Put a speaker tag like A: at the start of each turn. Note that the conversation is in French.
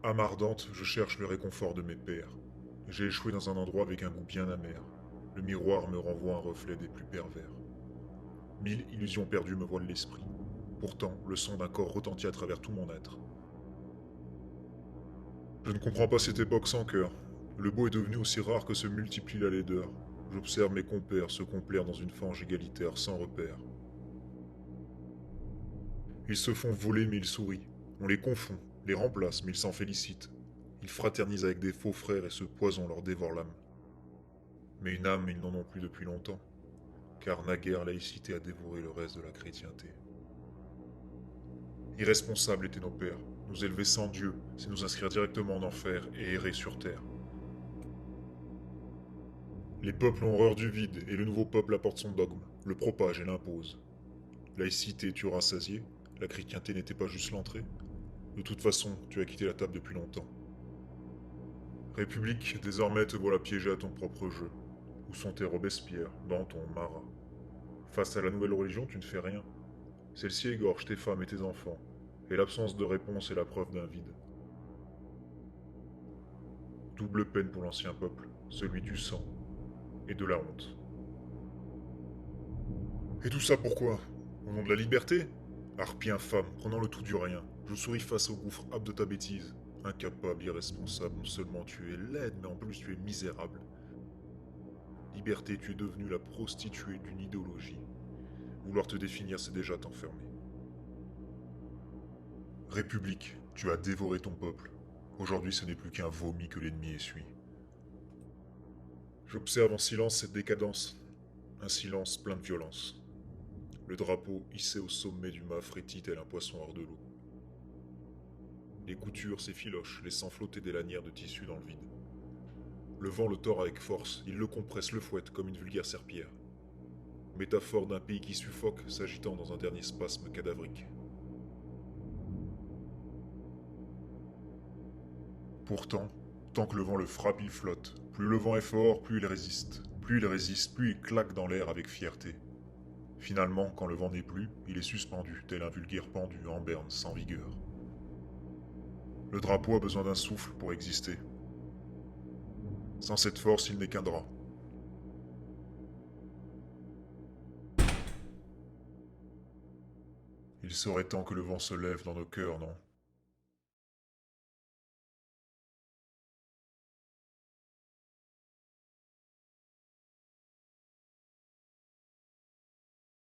A: Âme ardente, je cherche le réconfort de mes pères. J'ai échoué dans un endroit avec un goût bien amer. Le miroir me renvoie un reflet des plus pervers. 1000 illusions perdues me voilent l'esprit. Pourtant, le son d'un corps retentit à travers tout mon être. Je ne comprends pas cette époque sans cœur. Le beau est devenu aussi rare que se multiplie la laideur. J'observe mes compères se complaire dans une fange égalitaire sans repère. Ils se font voler mais ils sourient. On les confond, les remplace mais ils s'en félicitent. Ils fraternisent avec des faux frères et ce poison leur dévore l'âme. Mais une âme, ils n'en ont plus depuis longtemps, car naguère laïcité a dévoré le reste de la chrétienté. Irresponsables étaient nos pères, nous élever sans Dieu, c'est nous inscrire directement en enfer et errer sur terre. Les peuples ont horreur du vide, et le nouveau peuple apporte son dogme, le propage et l'impose. Laïcité, tu rassasié, la chrétienté n'était pas juste l'entrée. De toute façon, tu as quitté la table depuis longtemps. République, désormais te voilà piégé à ton propre jeu. Où sont tes Robespierre, Danton, Marat? Face à la nouvelle religion, tu ne fais rien. Celle-ci égorge tes femmes et tes enfants, et l'absence de réponse est la preuve d'un vide. Double peine pour l'ancien peuple, celui du sang et de la honte. Et tout ça pourquoi? Au nom de la liberté? Harpie infâme, prenant le tout du rien, je souris face au gouffre âpre de ta bêtise. Incapable, irresponsable, non seulement tu es laide, mais en plus tu es misérable. Liberté, tu es devenue la prostituée d'une idéologie. Vouloir te définir, c'est déjà t'enfermer. République, tu as dévoré ton peuple. Aujourd'hui, ce n'est plus qu'un vomi que l'ennemi essuie. J'observe en silence cette décadence, un silence plein de violence. Le drapeau hissé au sommet du mât frétille tel un poisson hors de l'eau. Les coutures s'effilochent, laissant flotter des lanières de tissu dans le vide. Le vent le tord avec force, il le compresse, le fouette comme une vulgaire serpillière. Métaphore d'un pays qui suffoque, s'agitant dans un dernier spasme cadavrique. Pourtant, tant que le vent le frappe, il flotte. Plus le vent est fort, plus il résiste. Plus il résiste, plus il claque dans l'air avec fierté. Finalement, quand le vent n'est plus, il est suspendu, tel un vulgaire pendu en berne sans vigueur. Le drapeau a besoin d'un souffle pour exister. Sans cette force, il n'est qu'un drap. Il serait temps que le vent se lève dans nos cœurs, non?